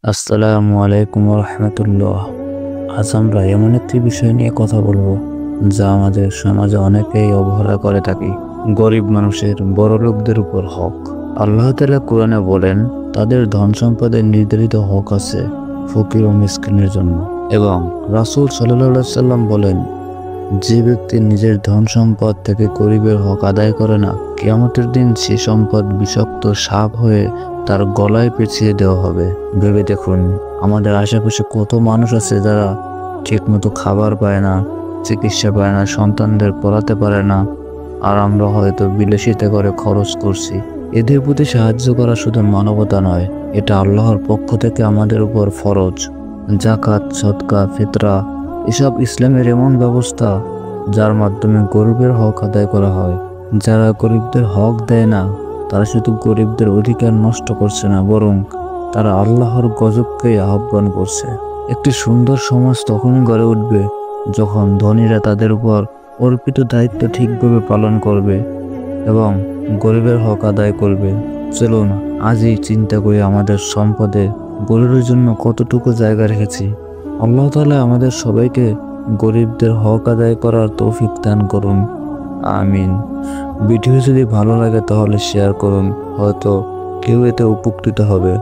আসসালামু আলাইকুম রহমতুল্লাহ। আজ আমরা এমন একটি বিষয় নিয়ে কথা বলবো যা আমাদের সমাজে অনেকেই অবহেলা করে থাকি। গরিব মানুষের বড় লোকদের উপর হক। আল্লাহ তাআলা কোরআনে বলেন, তাদের ধন সম্পদের নির্ধারিত হক আছে ফকির ও মিসকিনের জন্য। এবং রাসূল সাল্লাল্লাহু আলাইহি সাল্লাম বলেন, যে ব্যক্তি নিজের ধন সম্পদ থেকে গরিবের হক আদায় করে না, কিয়ামতের দিন সে সম্পদ বিষাক্ত সাপ হয়ে তার গলায় পেঁচিয়ে দেওয়া হবে। ভেবে দেখুন, আমাদের আশেপাশে কত মানুষ আছে যারা ঠিকমতো খাবার পায় না, চিকিৎসা পায় না, সন্তানদের পড়াতে পারে না, আর আমরা হয়তো বিলাসিতা করে খরচ করছি। এদের প্রতি সাহায্য করা শুধু মানবতা নয়, এটা আল্লাহর পক্ষ থেকে আমাদের উপর ফরজ। জাকাত, সদকা, ফিতরা এসব ইসলামের এমন ব্যবস্থা যার মাধ্যমে গরিবের হক আদায় করা হয়। যারা গরিবদের হক দেয় না, তারা শুধু গরিবদের অধিকার নষ্ট করছে না, বরং তারা আল্লাহর গজবকে আহ্বান করছে। একটি সুন্দর সমাজ তখন গড়ে উঠবে যখন ধনীরা তাদের উপর অর্পিত দায়িত্ব ঠিকভাবে পালন করবে এবং গরিবের হক আদায় করবে। চলুন আজই চিন্তা করি আমাদের সম্পদে গরিবের জন্য কতটুকু জায়গা রেখেছি। আল্লাহ তাআলা আমাদের সবাইকে গরিবদের হক আদায় করার তৌফিক দান করুন। আমিন। ভিডিও যদি ভালো লাগে তাহলে শেয়ার করুন, হয়তো কেউ এতে উপকৃত হবে।